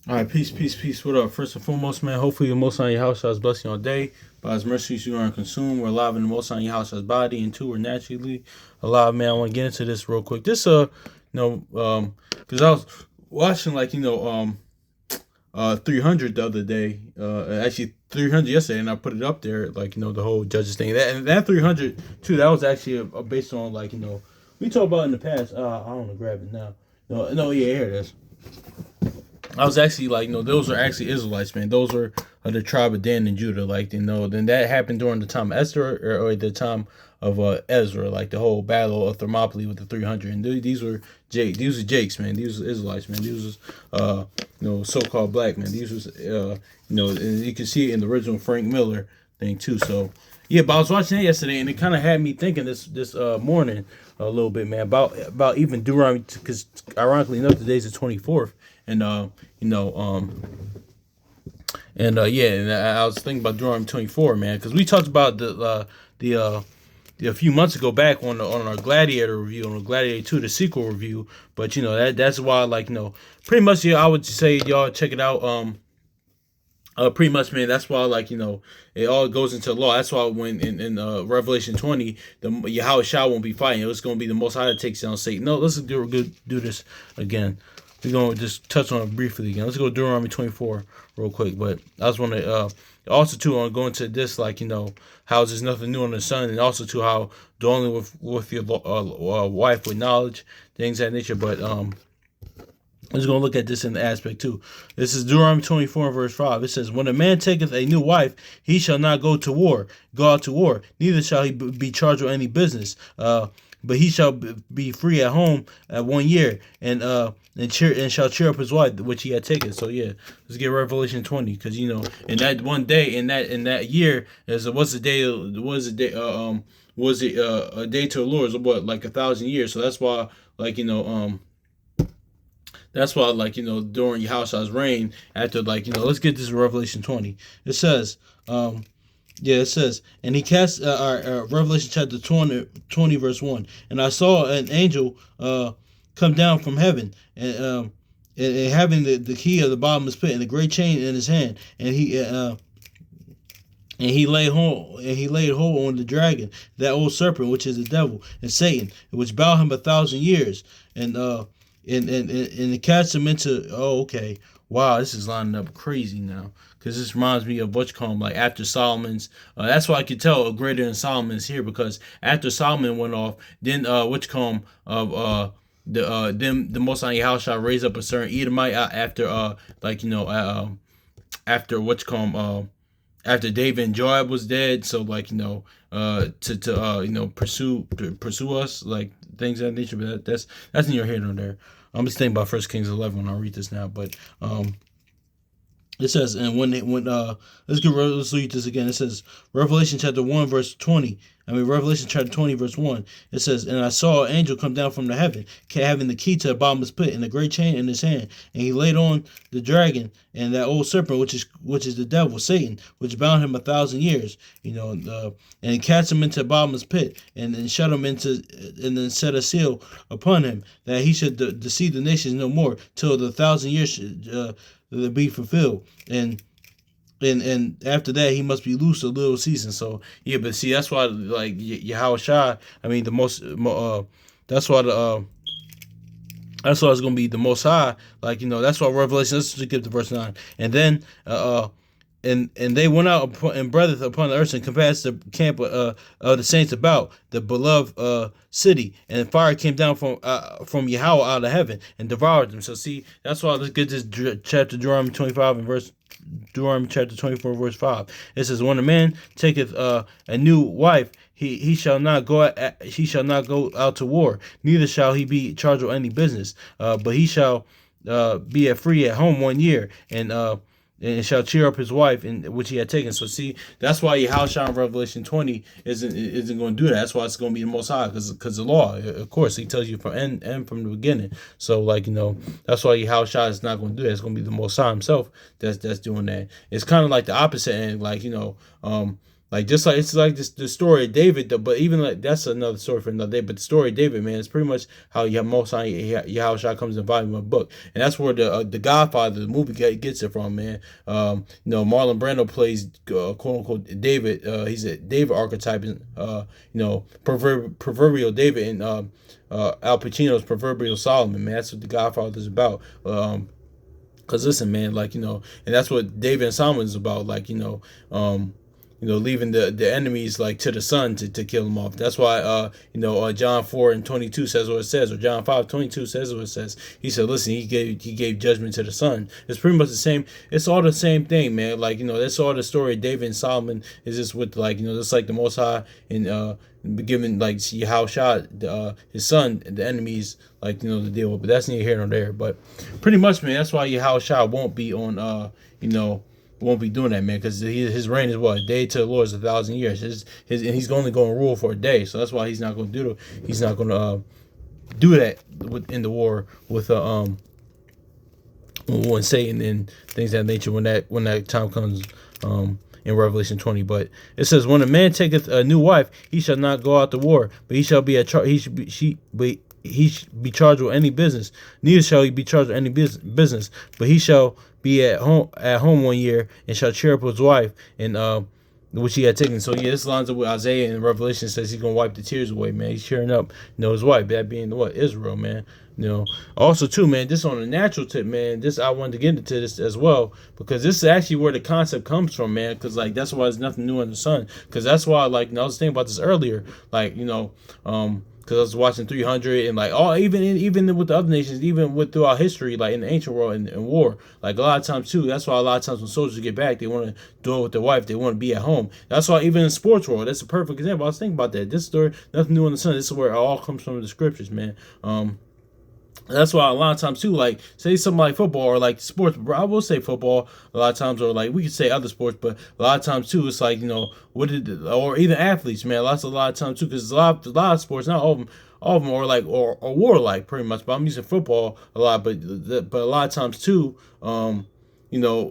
All right, peace, peace, peace. What up? First and foremost, man, hopefully the Most High your house shall bless you all day. By His mercies you are consumed. We're alive in the Most High your house shall body, and two, we're naturally alive, man. I want to get into this real quick. Because I was watching, 300 the other day. Actually 300 yesterday, and I put it up there, the whole judges thing. That 300 too. That was actually based on we talked about in the past. I don't want to grab it now. No, yeah, here it is. I was actually those are actually Israelites, man. Those are the tribe of Dan and Judah. Then that happened during the time of Esther or the time of Ezra, like the whole battle of Thermopylae with the 300. And these were Jakes, man. These were Israelites, man. These was so-called black men. These was and you can see it in the original Frank Miller thing too. So yeah, but I was watching it yesterday, and it kind of had me thinking this morning a little bit, man, about even Deuteronomy, because ironically enough, today's the 24th, and you know yeah, and I was thinking about Deuteronomy 24, man, because we talked about a few months ago back on our Gladiator review, on the Gladiator 2, the sequel review. But that's why, pretty much, yeah, I would say y'all check it out. Pretty much, man. That's why, it all goes into law. That's why when in Revelation 20, the Yahweh Shah won't be fighting. It's going to be the Most High that takes down Satan. No, let's do this again. We're going to just touch on it briefly again. Let's go to Deuteronomy 24 real quick. But I just want to also too on going to this, how there's nothing new under the sun, and also to how dwelling with your wife with knowledge, things of that nature. But I'm just going to look at this in the aspect too. This is Deuteronomy 24 verse 5. It says, when a man taketh a new wife, he shall not go out to war, neither shall he be charged with any business. But he shall be free at home at 1 year, and shall cheer up his wife which he had taken. So yeah, let's get Revelation 20, because in that one day, in that year, was a day a day to the Lord, is what, like 1,000 years. So that's why, during Yahushua's reign, after, let's get this Revelation 20. It says, it says, and he cast, Revelation chapter 20, verse 1. And I saw an angel come down from heaven, and having the key of the bottomless pit and a great chain in his hand. And he laid hold on the dragon, that old serpent, which is the devil and Satan, which bound him 1,000 years. And it cast him into, okay, wow, this is lining up crazy now, because this reminds me of Butchcomb, like after Solomon's. That's why I could tell greater than Solomon's here, because after Solomon went off, then Butchcomb of the Most High Yahushua raised up a certain Edomite after after after David and Joab was dead. So to pursue us, like things of that nature. But that's in your head on there. I'm just thinking about 1 Kings 11 when I read this now. But it says, and let's read this again. It says, Revelation chapter 1 verse 20. Revelation chapter 20 verse 1. It says, and I saw an angel come down from the heaven, having the key to the bottomless pit and a great chain in his hand, and he laid on the dragon and that old serpent, which is the devil, Satan, which bound him 1,000 years. And he cast him into the bottomless pit, and shut him into, and then set a seal upon him, that he should deceive the nations no more, till the 1,000 years should be fulfilled. And after that he must be loose a little season. So yeah, but see, that's why, Yahweh Shai, the most that's why that's why it's gonna be the Most High. That's why Revelation. Let's just get to verse 9. And then and they went out and breathed upon the earth, and compassed the camp of the saints about the beloved city, and fire came down from Yahweh out of heaven and devoured them. So see, that's why, let's get this chapter Deuteronomy 25 and Deuteronomy chapter 24 verse 5. It says, when a man taketh a new wife, he shall not go out to war, neither shall he be charged with any business, but he shall be free at home 1 year, and shall cheer up his wife, in which he had taken. So see, that's why Yahushua in Revelation 20 isn't going to do that. That's why it's going to be the Most High, because the law, of course, he tells you from and from the beginning. So that's why Yahushua is not going to do that. It's going to be the Most High himself that's doing that. It's kind of like the opposite end, Like just like it's like this the story of David, but even like that's another story for another day. But the story of David, man, is pretty much how Most High Yahushua comes in volume of book, and that's where the Godfather, the movie, gets it from, man. Marlon Brando plays quote unquote David. He's a David archetype, proverbial David, and Al Pacino's proverbial Solomon, man. That's what the Godfather is about. Cause listen, man, like and that's what David and Solomon is about, like leaving the enemies like to the son to kill them off. That's why John 4:22 says what it says, or John 5:22 says what it says. He said, listen, he gave judgment to the son. It's pretty much the same. It's all the same thing, man. Like that's all the story of David and Solomon is just with just like the Most High and giving like Yahushua his son the enemies to deal with. But that's neither here nor there. But pretty much, man, that's why Yahushua won't be on won't be doing that, man, because his reign is what, a day to the Lord is 1,000 years. And he's only going to rule for a day, so that's why he's not going to do that in the war with Satan and things of that nature when that time comes in Revelation 20. But it says, when a man taketh a new wife, he shall not go out to war, but he shall be he should be charged with any business. Neither shall he be charged with any business, but he shall be at home 1 year and shall cheer up his wife and which he had taken. So yeah, this lines up with Isaiah and Revelation says he's gonna wipe the tears away, man. He's cheering up, his wife, that being Israel, man. Also too, man, this on a natural tip, man. This I wanted to get into this as well because this is actually where the concept comes from, man. Because like that's why there's nothing new under the sun. Because that's why I was thinking about this earlier, because I was watching 300 and even with the other nations, even with throughout history, like in the ancient world and war, like a lot of times too. That's why a lot of times when soldiers get back, they want to do it with their wife. They want to be at home. That's why even in sports world, that's a perfect example. I was thinking about that. This story, nothing new in the sun. This is where it all comes from the scriptures, man. That's why a lot of times too, like say something like football or like sports, bro, I will say football a lot of times, or like we could say other sports, but a lot of times too, it's like or even athletes, man. A lot of times too, because a lot of sports, not all of them are like or warlike pretty much. But I'm using football a lot, but a lot of times too,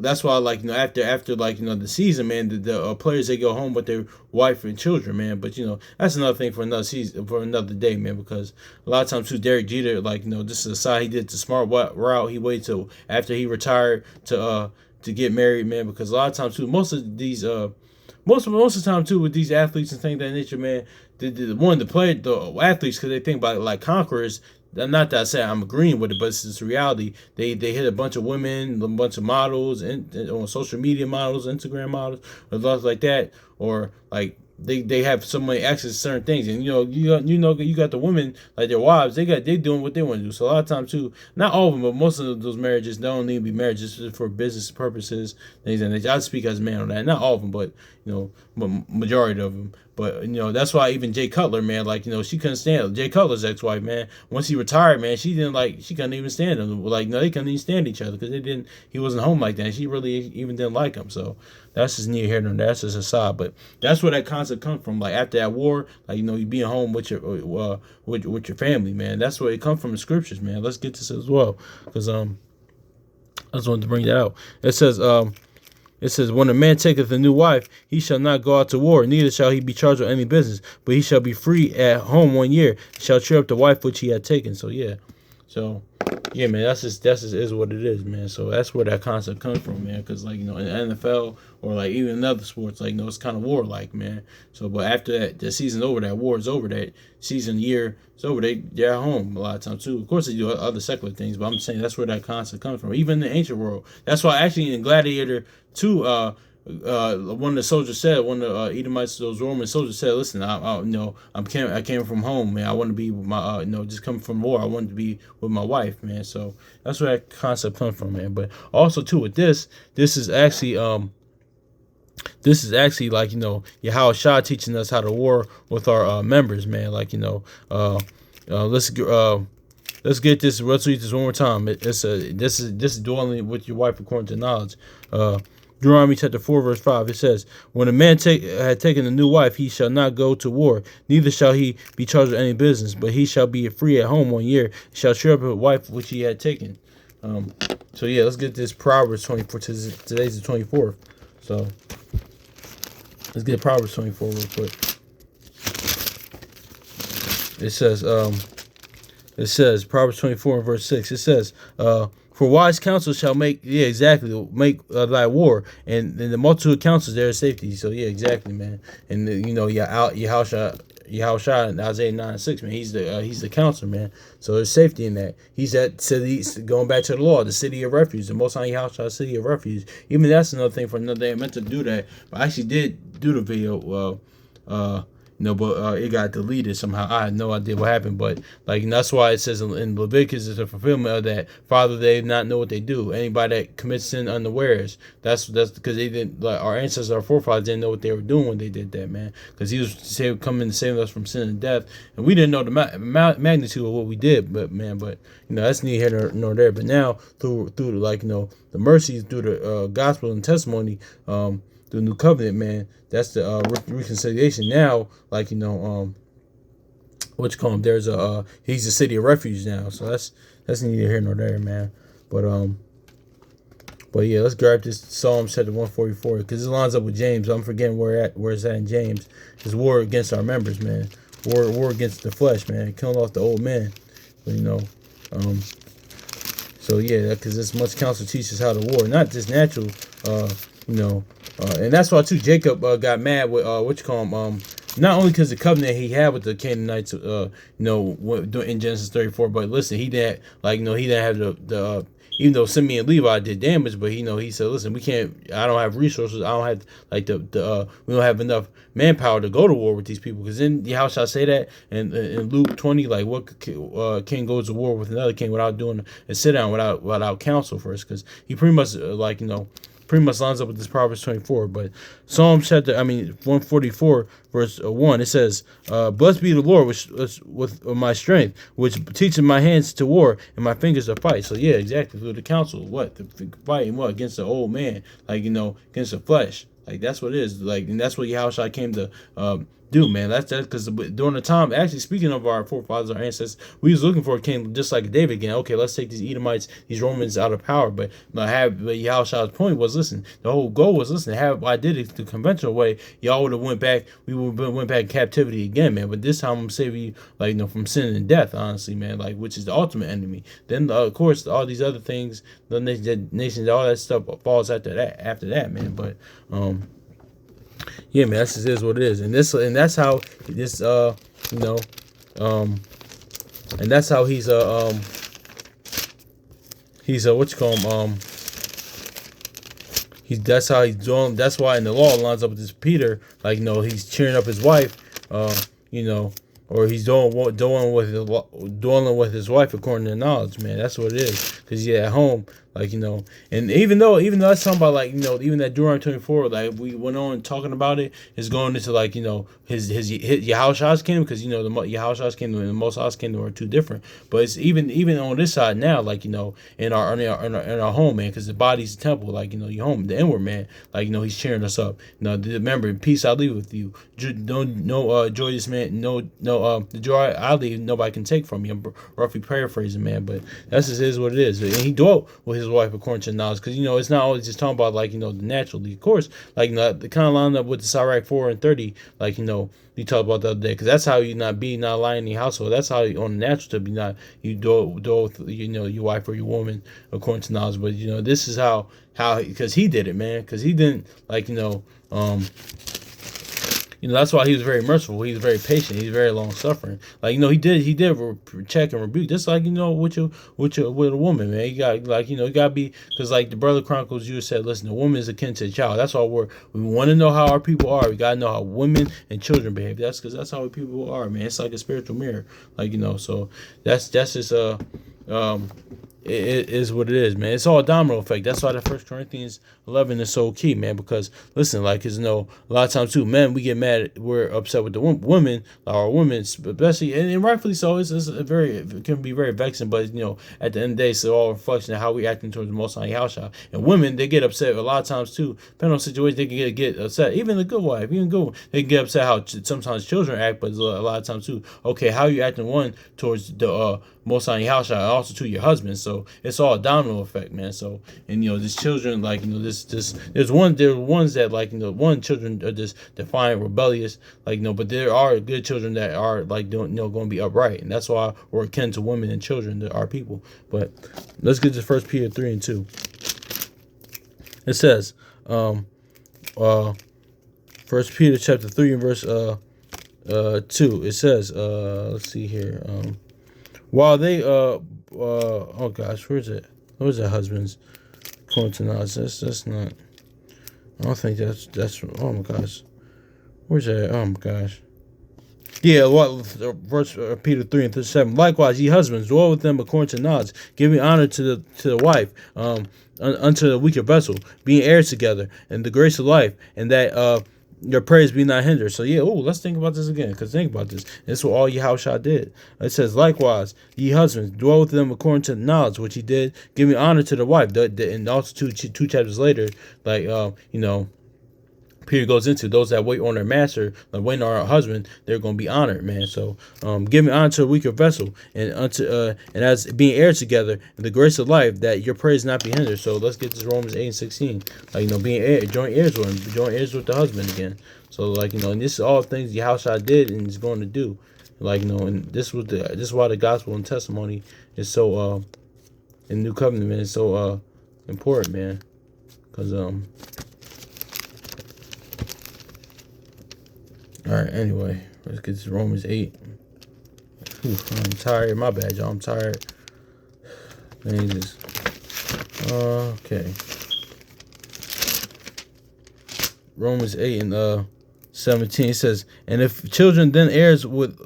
that's why after the season, man, the players, they go home with their wife and children, man. But that's another thing for another season, for another day, man. Because a lot of times too, Derek Jeter, this is a side he did the smart route. He waited till after he retired to get married, man. Because a lot of times too, most of the time too with these athletes and things of that nature, man, the athletes, because they think about it like conquerors. Not that I say I'm agreeing with it, but it's just reality. They hit a bunch of women, a bunch of models, and on social media models, Instagram models, or stuff like that, or like they have so many access to certain things, and you got the women, like their wives, they doing what they want to do. So a lot of times too, not all of them, but most of those marriages don't need to be marriages, just for business purposes, things and I speak as a man on that. Not all of them, but majority of them. But that's why even Jay Cutler, man, she couldn't stand Jay Cutler's ex-wife, man. Once he retired, man, she couldn't even stand him. They couldn't even stand each other because he wasn't home like that. And she really even didn't like him. So that's just neither here nor there. That's just a side. But that's where that concept comes from. Like after that war, you being home with your with your family, man. That's where it comes from, the scriptures, man. Let's get this as well, because I just wanted to bring that out. It says, when a man taketh a new wife, he shall not go out to war, neither shall he be charged with any business, but he shall be free at home 1 year, shall cheer up the wife which he had taken. So yeah, man, that's just is what it is, man. So that's where that concept comes from, man. Because in the NFL or even in other sports, it's kind of war-like, man. So, but after that, the season's over, that war is over, that year is over, they're at home a lot of times too. Of course, they do other secular things, but I'm saying that's where that concept comes from. Even in the ancient world, that's why actually in Gladiator 2, one of the soldiers said, one of the Edomites, those Roman soldiers said, "Listen, I came from home, man. I want to be with my, just coming from war. I wanted to be with my wife, man." So that's where that concept comes from, man. But also too with this is actually like Yahushua teaching us how to war with our members, man. Let's get this. Let's read this one more time. This is dwelling with your wife according to knowledge. Deuteronomy chapter 4 verse 5. It says, when a man had taken a new wife, he shall not go to war, neither shall he be charged with any business, but he shall be free at home 1 year, shall cheer up his wife which he had taken. So yeah, let's get this Proverbs 24. Today's the 24th. So Let's get Proverbs 24 real quick. It says, Proverbs 24 and verse 6. It says, for wise counsel shall make, make thy war, and in the multitude of counsels there is safety. So yeah, exactly, man. And Yahushua in Isaiah 9:6, man, he's the counselor, man. So there's safety in that. He's that city, going back to the law, the city of refuge, the Most High Yahushua, city of refuge. Even that's another thing for another day. I meant to do that, but I actually did do the video. But it got deleted somehow. I had no idea what happened, but that's why it says in Leviticus is a fulfillment of that. Father, they not know what they do. Anybody that commits sin unawares. That's because they didn't. Our ancestors, our forefathers didn't know what they were doing when they did that, man. Because He was coming to save us from sin and death, and we didn't know the magnitude of what we did. But that's neither here nor there. But now through the mercies, through the gospel and testimony, the new covenant, man, that's the reconciliation. Now, what you call him? There's he's a city of refuge now. So that's neither here nor there, man. But yeah, let's grab this Psalm chapter 144 because it lines up with James. I'm forgetting where it's at in James. It's war against our members, man. War against the flesh, man. Killing off the old man. But so yeah, because this much counsel teaches how to war, not just natural, and that's why too Jacob got mad with not only because the covenant he had with the Canaanites, in Genesis 34, but listen, he didn't have the even though Simeon and Levi did damage, but he said, listen, I don't have resources, I don't have we don't have enough manpower to go to war with these people, because then how shall I say that in Luke 20, what king goes to war with another king without doing a sit down without counsel first, because he pretty much pretty much lines up with this Proverbs 24. But Psalm 144 verse 1, it says, blessed be the Lord with my strength, which teaches my hands to war and my fingers to fight. So yeah, exactly, through the counsel, fighting against the old man, against the flesh. That's what it is. And that's what Yahushua came to do, man. That's because during the time, actually speaking of our forefathers, our ancestors, we was looking for a king just like David again. Okay, let's take these Edomites, these Romans out of power. But Yahushua's point was, listen, the whole goal was, listen, I did it the conventional way, y'all would have went back in captivity again, man. But this time I'm saving you, from sin and death, honestly, man, which is the ultimate enemy. Then of course all these other things, the nations, all that stuff falls after that, man. But yeah, man, that's just is what it is, and that's how this and that's how he's that's how he's doing. That's why in the law it lines up with this Peter, he's cheering up his wife, or he's dwelling with his wife according to knowledge, man. That's what it is. Because at home, and even though that's talking about even that Deuteronomy 24, we went on talking about it, is going into his Yahushua's kingdom, because the Yahushua's kingdom and the Most High's kingdom are two different. But it's even on this side now, in our home, man, because the body's the temple, your home, the inward man, he's cheering us up. Remember, peace I leave with you. Joy this man, the joy I leave, nobody can take from you. I'm roughly paraphrasing, man, but that's just is what it is. And he dwelt with his wife according to knowledge, because it's not always just talking about the naturally, of course, the kind of line up with the Sirach 4 and 30, you talked about the other day, because that's how you not lying in your household. That's how you, on the natural, to be not you do with your wife or your woman according to knowledge. But this is how because he did it, man, because he didn't that's why he was very merciful. He was very patient. He's very long suffering. He did check and rebuke. Just with a woman, man. You got you gotta be, because the Brother Chronicles you said, listen, the woman is akin to a child. That's all we want to know how our people are. We gotta know how women and children behave. That's how people are, man. It's like a spiritual mirror. So that's just it is what it is, man. It's all a domino effect. That's why the 1 Corinthians 11 is so key, man. Because listen, cause a lot of times too, men, we get mad, we're upset with the women, our women, especially, and rightfully so. It can be very vexing, but at the end of the day, it's all a reflection of how we acting towards the Most High Yahushua. And women, they get upset a lot of times too. Depending on the situation, they can get upset. Even the good wife, they can get upset how sometimes children act, but a lot of times too. Okay, how you acting towards the Most High Yahushua, and also to your husband. So So it's all a domino effect, man. So, and these children, like, there's ones that, like, one children are just defiant, rebellious, like, but there are good children that are, like, going to be upright, and that's why we're akin to women and children that are people. But let's get to 1 Peter 3:2. It says, 1 Peter chapter 3 and verse 2. It says, let's see here. While they oh gosh, where's it? Where's that husbands? According to Nas, that's not. I don't think that's. Oh my gosh, where's that? Oh my gosh. Yeah, verse Peter 3:7. Likewise, ye husbands, dwell with them according to Nas, giving honor to the wife, unto the weaker vessel, being heirs together, and the grace of life, and that your praise be not hindered. So yeah, let's think about this again, because think about this. This is what all Yahushua did. It says, likewise, ye husbands, dwell with them according to the knowledge which he did, giving honor to the wife. And also two chapters later, like Peter goes into those that wait on their master, like waiting on our husband, they're going to be honored, man. So, giving honor to a weaker vessel, and and as being heirs together, and the grace of life, that your praise not be hindered. So let's get this Romans 8:16, like being joint heirs with him, joint heirs with the husband again. So like and this is all things Yahushua did and is going to do, like and this is why the gospel and testimony is so in New Covenant, man, is so important, man, because All right, anyway, let's get to Romans 8. Whew, I'm tired. My bad, y'all. I'm tired. Okay. Romans 8 and 17 says, and if children, then heirs with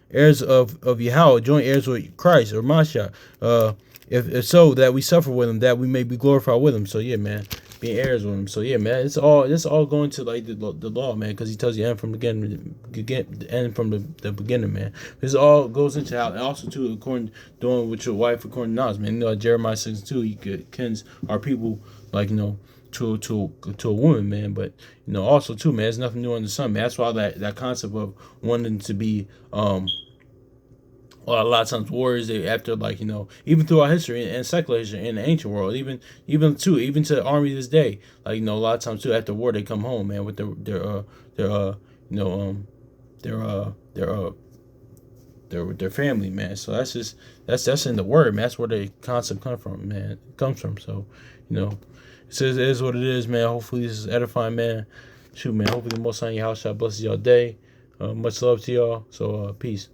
heirs of Yahweh, joint heirs with Christ or Mashiach, if so, that we suffer with him, that we may be glorified with him. So yeah, man, being heirs with him. So yeah, man, it's all going to like the law, man, because he tells you end from the beginning, man. This all goes into how, and also too, according doing with your wife according to Nas, man. Jeremiah 6:2, he kens our people, like to a woman, man. But also too, man, there's nothing new under the sun, man. That's why that concept of wanting to be a lot of times warriors, they after even throughout history and secular history in the ancient world, even to the army this day, like a lot of times too after war they come home, man, with their family, man. So that's in the word, man. That's where the concept comes from. So it says it is what it is, man. Hopefully this is edifying, man. Shoot, man. Hopefully the Most High Yahweh blesses y'all day. Much love to y'all. So peace.